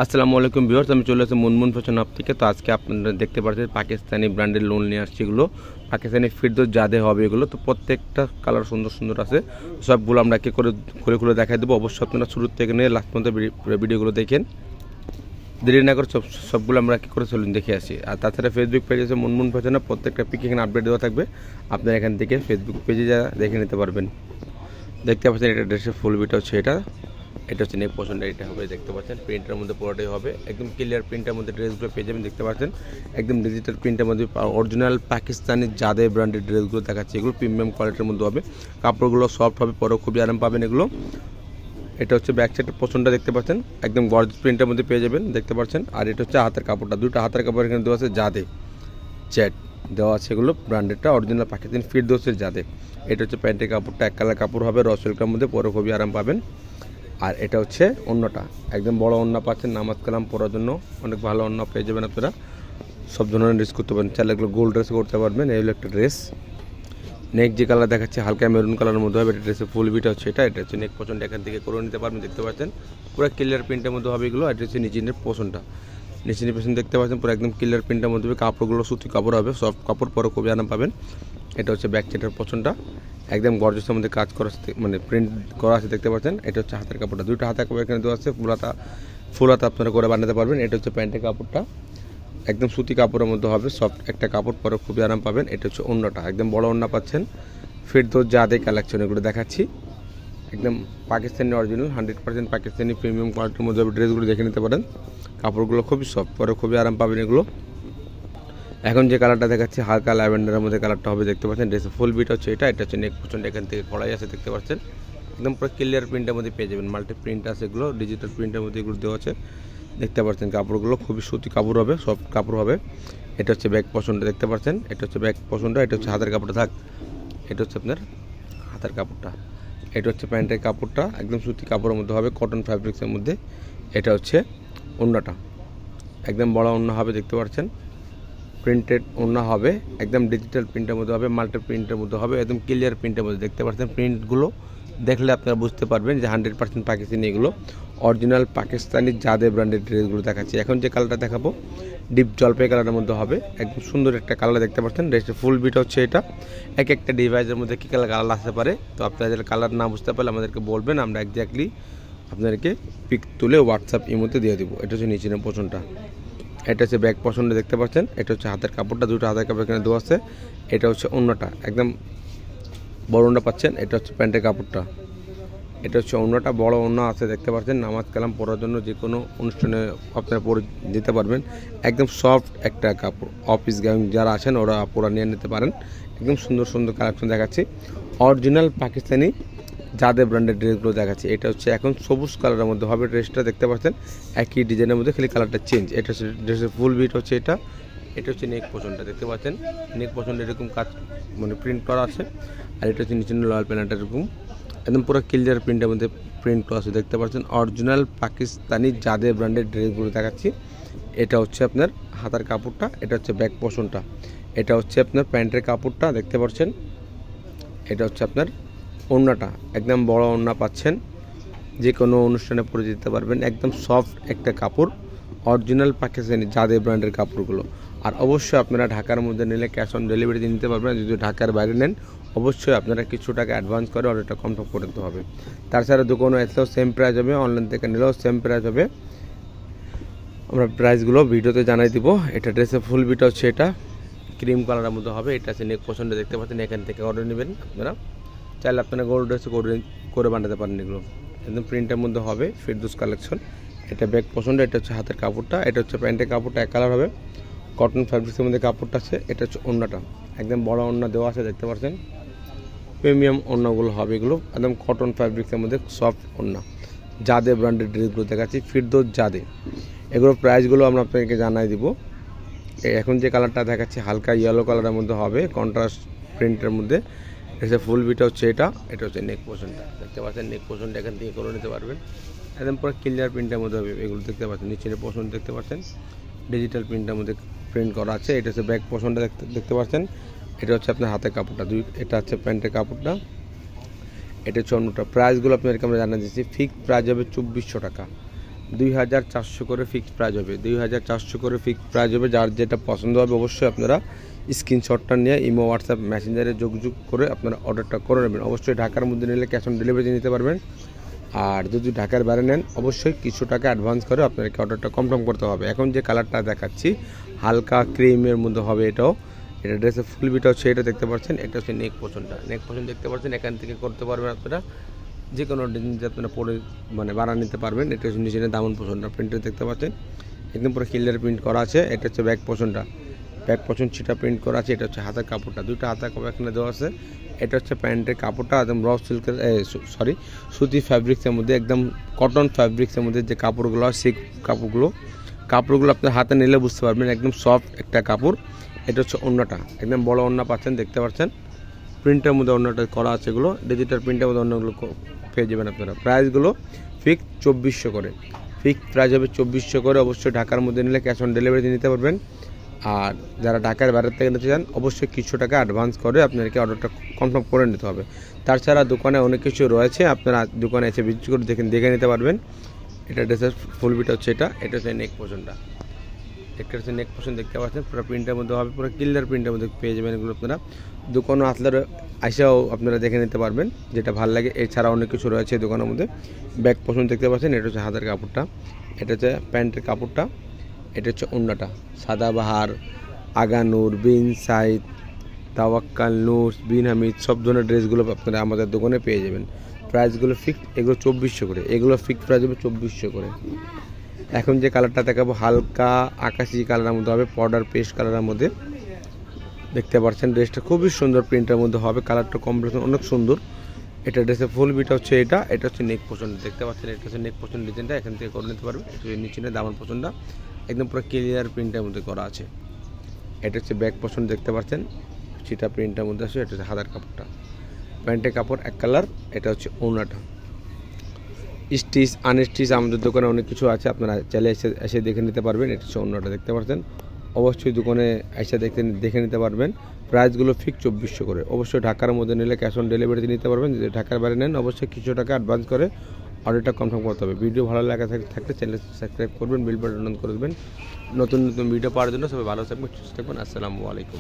আসসালামু আলাইকুম ভিউয়ার্স, আমি চলে আসছি মুনমুন ফ্যাশন হাব থেকে। তো আজকে আপনারা দেখতে পাচ্ছেন পাকিস্তানি ব্র্যান্ডের লোন নিয়ে আসছে। এগুলো পাকিস্তানি ফিরদৌস জাদে হবে এগুলো। তো প্রত্যেকটা কালার সুন্দর সুন্দর আছে, সবগুলো আমরা একে করে খুলে খুলে দেখাই দেবো। অবশ্যই আপনারা শুরু থেকে নিয়ে লাস্ট পর্যন্ত ভিডিওগুলো দেখেন, দেরি না করে সবগুলো আমরা একে করে চলুন দেখে আসি। আর তাছাড়া ফেসবুক পেজ আছে মুনমুন ফ্যাশনে, প্রত্যেকটা পিক এখানে আপডেট দেওয়া থাকবে, আপনারা এখান থেকে ফেসবুক পেজে যা দেখে নিতে পারবেন। দেখতে পাচ্ছেন এটা ড্রেসের ফুল বিটা হচ্ছে এটা হচ্ছে নেক পছন্দ, এটা হবে দেখতে পাচ্ছেন। প্রিন্টের মধ্যে পুরোটাই হবে একদম ক্লিয়ার প্রিন্টের মধ্যে ড্রেসগুলো পেয়ে যাবেন। দেখতে পাচ্ছেন একদম ডিজিটাল প্রিন্টের মধ্যে অরিজিনাল পাকিস্তানি জাদে ব্র্যান্ডের ড্রেসগুলো দেখাচ্ছে। এগুলো প্রিমিয়াম কোয়ালিটির মধ্যে হবে, কাপড়গুলো সফট হবে, পরে খুবই আরাম পাবেন এগুলো। এটা হচ্ছে ব্যাক সাইডের পছন্দটা দেখতে পাচ্ছেন, একদম গর্জিয়াস প্রিন্টের মধ্যে পেয়ে যাবেন দেখতে পাচ্ছেন। আর এটা হচ্ছে হাতের কাপড়টা, দুটো হাতের কাপড় এখানে দেওয়া আছে জাদে চ্যাট দেওয়া আছে, এগুলো ব্র্যান্ডেডটা অরিজিনাল পাকিস্তানি ফিরদৌসের জাদে। এটা হচ্ছে প্যান্টের কাপড়টা, এক কালার কাপড় হবে, রসেলকার মধ্যে, পরে খুবই আরাম পাবেন। আর এটা হচ্ছে অন্যটা, একদম বড় অন্য পাচ্ছেন, নামাজ কালাম পরার জন্য অনেক ভালো অন্য পেয়ে যাবেন আপনারা। সব ধরনের ড্রেস করতে পারেন, চাইলে এগুলো গোল্ড ড্রেস করতে পারবেন। এই হলো একটা ড্রেস। নেক যে কালার দেখাচ্ছে হালকা মেরুন কালারের মধ্যে হবে, এটা ড্রেসের ফুল বিটা হচ্ছে এটা হচ্ছে নেক পছন্দ, এখান থেকে করে নিতে পারবেন। দেখতে পাচ্ছেন পুরো ক্লিয়ার প্রিন্টের মধ্যে হবে এগুলো। আর এটা হচ্ছে নিচের পছন্দটা, নিচের পেছন দেখতে পাচ্ছেন পুরো একদম ক্লিয়ার প্রিন্টের মধ্যে হবে, কাপড়গুলো সুতি কাপড় হবে, সফট কাপড়, পরে খুবই আরাম পাবেন। এটা হচ্ছে ব্যাক সাইডের পছন্দটা, একদম গর্জিয়াসের মধ্যে কাজ করা মানে প্রিন্ট করা আছে দেখতে পাচ্ছেন। এটা হচ্ছে হাতের কাপড়টা, দুটো হাতের কাপড় এখানে দেওয়া আছে, ফুল হাতা আপনারা করে বানাতে পারবেন। এটা হচ্ছে প্যান্টের কাপড়টা, একদম সুতি কাপড়ের মধ্যে হবে, সফট একটা কাপড়, পরে খুবই আরাম পাবেন। এটা হচ্ছে অন্যটা, একদম বড় অন্য পাচ্ছেন, ফিরদৌস জাদে কালেকশন এগুলো দেখাচ্ছি। একদম পাকিস্তানি অরিজিনাল 100% পাকিস্তানি প্রিমিয়াম কোয়ালিটির মধ্যে ড্রেসগুলো দেখে নিতে পারেন। কাপড়গুলো খুবই সফট, পরে খুবই আরাম পাবেন এগুলো। এখন যে কালারটা দেখাচ্ছি হালকা ল্যাভেন্ডারের মধ্যে কালারটা হবে দেখতে পাচ্ছেন। ড্রেসের ফুল বিট হচ্ছে এটা হচ্ছে নেক পছন্দ, এখান থেকে কড়াই আছে দেখতে পাচ্ছেন, একদম পুরো ক্লিয়ার প্রিন্টের মধ্যে পেয়ে যাবেন। মাল্টি প্রিন্ট আছে এগুলো, ডিজিটাল প্রিন্টের মধ্যে এগুলো দেওয়া আছে দেখতে পাচ্ছেন। কাপড়গুলো খুবই সুতি কাপড় হবে, সফট কাপড় হবে। এটা হচ্ছে ব্যাক পছন্দ দেখতে পাচ্ছেন, এটা হচ্ছে ব্যাক পছন্দ, এটা হচ্ছে হাতের কাপড়টা থাক, এটা হচ্ছে আপনার হাতের কাপড়টা। এটা হচ্ছে প্যান্টের কাপড়টা, একদম সুতি কাপড়ের মধ্যে হবে, কটন ফ্যাব্রিক্সের মধ্যে। এটা হচ্ছে ওড়নাটা, একদম বড় ওড়না হবে দেখতে পাচ্ছেন, প্রিন্টেড ওড়না হবে, একদম ডিজিটাল প্রিন্টের মধ্যে হবে, মাল্টি প্রিন্টের মধ্যে হবে, একদম ক্লিয়ার প্রিন্টের মধ্যে দেখতে পাচ্ছেন। প্রিন্টগুলো দেখলে আপনারা বুঝতে পারবেন যে 100% পাকিস্তানি, এগুলো অরিজিনাল পাকিস্তানি জাদে ব্র্যান্ডের ড্রেসগুলো দেখাচ্ছি। এখন যে কালারটা দেখাবো ডিপ জলপাই কালারের মধ্যে হবে, একদম সুন্দর একটা কালার দেখতে পাচ্ছেন। ড্রেসের ফুল বিট হচ্ছে এটা। একটা ডিভাইসের মধ্যে কী কালার আসতে পারে, তো আপনারা যারা কালার না বুঝতে পারলে আমাদেরকে বলবেন, আমরা একজাক্টলি আপনাদেরকে পিক তুলে হোয়াটসঅ্যাপ ইমোতে দিয়ে দেবো। এটা হচ্ছে নিচের পছন্দটা, এটা হচ্ছে ব্যাক পছন্দ দেখতে পাচ্ছেন। এটা হচ্ছে হাতের কাপড়টা, দুটো হাতের কাপড় এখানে দেওয়া আছে। এটা হচ্ছে অন্যটা, একদম বড় ওড়না পাচ্ছেন। এটা হচ্ছে প্যান্টের কাপড়টা, এটা হচ্ছে অন্যটা, বড় ওড়না আছে দেখতে পাচ্ছেন। নামাজ কালাম পরার জন্য যে কোনো অনুষ্ঠানে আপনারা পরে দিতে পারবেন। একদম সফট একটা কাপড়, অফিস গোয়িং যারা আছেন ওরা পরা নিয়ে নিতে পারেন। একদম সুন্দর সুন্দর কালেকশন দেখাচ্ছি, অরিজিনাল পাকিস্তানি জাদে ব্র্যান্ডের ড্রেসগুলো দেখাচ্ছি। এটা হচ্ছে এখন সবুজ কালারের মধ্যে হবে ড্রেসটা দেখতে পাচ্ছেন, একই ডিজাইনের মধ্যে খালি কালারটা চেঞ্জ। এটা হচ্ছে ড্রেসের ফুল বিট হচ্ছে এটা হচ্ছে নেক পছন্দটা দেখতে পাচ্ছেন। নেক পছন্দ এরকম কাজ মানে প্রিন্ট করা আছে। আর এটা হচ্ছে নিচে লয়াল প্যানেলটা এরকম একদম পুরো ক্লিয়ার প্রিন্টের মধ্যে প্রিন্ট করা আছে দেখতে পাচ্ছেন। অরিজিনাল পাকিস্তানি জাদে ব্র্যান্ডের ড্রেসগুলো দেখাচ্ছি। এটা হচ্ছে আপনার হাতার কাপড়টা, এটা হচ্ছে ব্যাক পছন্দটা, এটা হচ্ছে আপনার প্যান্টের কাপড়টা দেখতে পাচ্ছেন। এটা হচ্ছে আপনার ওড়নাটা, একদম বড় ওড়না পাচ্ছেন, যে কোনো অনুষ্ঠানে পরে যেতে পারবেন। একদম সফট একটা কাপড়, অরিজিনাল পাকিস্তানি জাদে ব্র্যান্ডের কাপড়গুলো। আর অবশ্যই আপনারা ঢাকার মধ্যে নিলে ক্যাশ অন ডেলিভারি নিতে পারবেন। যদি ঢাকার বাইরে নেন অবশ্যই আপনারা কিছু টাকা অ্যাডভান্স করে অর্ডারটা কনফার্ম করতে হবে। তাছাড়া দোকানে আসলেও সেম প্রাইস হবে, অনলাইন থেকে নিলেও সেম প্রাইস হবে। আমরা প্রাইসগুলো ভিডিওতে জানাই দিব। এটা ড্রেসের ফুল বিটা হচ্ছে এটা ক্রিম কালারের মধ্যে হবে। এটা আছে নেক পছন্দ দেখতে পাচ্ছেন, এখান থেকে অর্ডার নেবেন আপনারা, চাইলে আপনারা গোল্ড ড্রেস করে বানাতে পারেন। এগুলো একদম প্রিন্টের মধ্যে হবে, ফিরদৌস কালেকশন। এটা ব্যাক পছন্দ, এটা হচ্ছে হাতের কাপড়টা, এটা হচ্ছে প্যান্টের কাপড়টা, এক কালার হবে, কটন ফ্যাব্রিক্সের মধ্যে কাপড়টা আছে। এটা হচ্ছে ওড়নাটা, একদম বড় ওড়না দেওয়া আছে দেখতে পাচ্ছেন, প্রিমিয়াম ওড়নাগুলো হবে এগুলো, একদম কটন ফ্যাব্রিক্সের মধ্যে সফট ওড়না। জাদে ব্র্যান্ডের ড্রেসগুলো দেখাচ্ছি, ফিরদৌস জাদে। এগুলো প্রাইসগুলো আমরা আপনাকে জানাই দিব। এখন যে কালারটা দেখাচ্ছি হালকা ইয়েলো কালারের মধ্যে হবে, কন্ট্রাস্ট প্রিন্টের মধ্যে। এটা ফুল বিটা হচ্ছে এটা হচ্ছে নেক পোর্শনটা দেখতে পাচ্ছেন। নেক পোর্শনটা এখান থেকে করে নিতে পারবেন, একদম পুরো ক্লিয়ার প্রিন্টের মধ্যে হবে এগুলো দেখতে পাচ্ছেন। নিচের পোর্শন দেখতে পাচ্ছেন ডিজিটাল প্রিন্টের মধ্যে প্রিন্ট করা আছে। এটা হচ্ছে ব্যাক পোর্শনটা দেখতে পাচ্ছেন। এটা হচ্ছে আপনার হাতের কাপড়টা, এটা হচ্ছে প্যান্টের কাপড়টা, এটা হচ্ছে অন্যটা। প্রাইসগুলো আপনাদেরকে আমরা জানিয়ে দিচ্ছি, ফিক্সড প্রাইস হবে 2400 টাকা। 2400 করে ফিক্সড প্রাইস হবে, 2400 করে ফিক্সড প্রাইস হবে। যার যেটা পছন্দ হবে অবশ্যই আপনারা স্ক্রিনশটটা নিয়ে ইমো হোয়াটসঅ্যাপ মেসেঞ্জারে যোগাযোগ করে আপনারা অর্ডারটা করে নেবেন। অবশ্যই ঢাকার মধ্যে নিলে ক্যাশ অন ডেলিভারি নিতে পারবেন, আর যদি ঢাকার বাইরে নেন অবশ্যই কিছু টাকা অ্যাডভান্স করে আপনাদেরকে অর্ডারটা কনফার্ম করতে হবে। এখন যে কালারটা দেখাচ্ছি হালকা ক্রিমের মধ্যে হবে, এটা ড্রেসের ফুল বিটা হচ্ছে এটা দেখতে পাচ্ছেন। এটা হচ্ছে নেক পোর্শনটা, নেক পোর্শন দেখতে পাচ্ছেন। এখান থেকে করতে পারবেন আপনারা যে কোনো ডিজাইন আপনারা পরে বানা নিতে পারবেন। এটা হচ্ছে নিচে দামন পোর্শনটা, প্রিন্টে দেখতে পাচ্ছেন একদম পুরো ক্লিয়ার প্রিন্ট করা আছে। এটা হচ্ছে ব্যাক পোর্শনটা, ব্যাক পোর্শন ছিটা প্রিন্ট করা আছে। এটা হচ্ছে হাতের কাপড়টা, দুইটা হাতের কাপড় এখানে দেওয়া আছে। এটা হচ্ছে প্যান্টের কাপড়টা একদম র সিল্কের সুতি ফ্যাব্রিক্সের মধ্যে, একদম কটন ফ্যাব্রিক্সের মধ্যে যে কাপড়গুলো সেই কাপড়গুলো আপনার হাতে নিলে বুঝতে পারবেন একদম সফট একটা কাপড়। এটা হচ্ছে ওড়নাটা, একদম বড় ওড়না পাচ্ছেন, দেখতে পাচ্ছেন প্রিন্টের মধ্যে ওড়নাটা করা আছে। এগুলো ডিজিটাল প্রিন্টের মধ্যে ওড়নাগুলো পেয়ে যাবেন আপনারা। প্রাইসগুলো ফিক্স 2400 করে, ফিক্স প্রাইস হবে 2400 করে। অবশ্যই ঢাকার মধ্যে নিলে ক্যাশ অন ডেলিভারি নিতে পারবেন, আর যারা ঢাকার বাইরে থেকে নিতে চান অবশ্যই কিছু টাকা অ্যাডভান্স করে আপনাদেরকে অর্ডারটা কনফার্ম করে নিতে হবে। তাছাড়া দোকানে অনেক কিছু রয়েছে, আপনারা দোকানে এসে ভিজিট করে দেখে নিতে পারবেন। এটা ড্রেসের ফুল বিটা হচ্ছে এটা হচ্ছে নেক পোর্শনটা, একটা হচ্ছে নেক পোর্শন দেখতে পাচ্ছেন পুরো প্রিন্টের মধ্যে হবে, পুরো ক্লিয়ার প্রিন্টের মধ্যে পেয়ে যাবেন। এগুলো আপনারা দোকানও আসলে আইসাও আপনারা দেখে নিতে পারবেন যেটা ভালো লাগে। এছাড়া অনেক কিছু রয়েছে দোকানের মধ্যে। ব্যাক পোর্শন দেখতে পাচ্ছেন, এটা হচ্ছে হাতের কাপড়টা, এটা হচ্ছে প্যান্টের কাপড়টা, এটা হচ্ছে ওড়নাটা। সাদাবাহার, আগানুর, বিন সাইদ, তাওয়াক্কাল, নূর, বিন হামিদ সব ধরনের ড্রেসগুলো আপনারা আমাদের দোকানে পেয়ে যাবেন। প্রাইসগুলো ফিক্সড, এগুলো 2400 করে, এগুলো ফিক্সড প্রাইস হবে 2400 করে। এখন যে কালারটা দেখাবো হালকা আকাশি কালারের মধ্যে হবে, পাউডার পেস্ট কালারের মধ্যে দেখতে পাচ্ছেন। ড্রেসটা খুবই সুন্দর প্রিন্টের মধ্যে হবে, কালারটা কম্বিনেশন অনেক সুন্দর। এটা ড্রেসের ফুল বিটা হচ্ছে এটা হচ্ছে নেক পোর্শন দেখতে পাচ্ছেন। এটা হচ্ছে নেক পোর্শন ডিজাইনটা এখান থেকে করে নিতে পারবেন। নিচে দামান পোর্শনটা একদম পুরো ক্লিয়ার প্রিন্টের মধ্যে করা আছে। এটা হচ্ছে ব্যাক পোর্শন দেখতে পাচ্ছেন, সেটা প্রিন্টের মধ্যে আছে। এটা হচ্ছে হাতার কাপড়টা, প্যান্টের কাপড় এক কালার। এটা হচ্ছে ওড়নাটা। স্টিচ আনস্টিচ আমাদের দোকানে অনেক কিছু আছে, আপনারা চাইলে এসে দেখে নিতে পারবেন। এটা হচ্ছে ওড়নাটা দেখতে পাচ্ছেন, অবশ্যই দোকানে এসে দেখে নিতে পারবেন। প্রাইসগুলো ফিক্স 2400 করে। অবশ্যই ঢাকার মধ্যে নিলে ক্যাশ অন ডেলিভারিতে নিতে পারবেন। যদি ঢাকার বাইরে নেন অবশ্যই কিছু টাকা অ্যাডভান্স করে অর্ডারটা কনফার্ম করতে হবে। ভিডিও ভালো লাগা থাকলে চ্যানেল সাবস্ক্রাইব করবেন, বেল বাটন অন করে দেবেন। নতুন ভিডিও পাওয়ার জন্য সবাই ভালো থাকবেন, সুস্থ থাকবেন। আসসালামু আলাইকুম।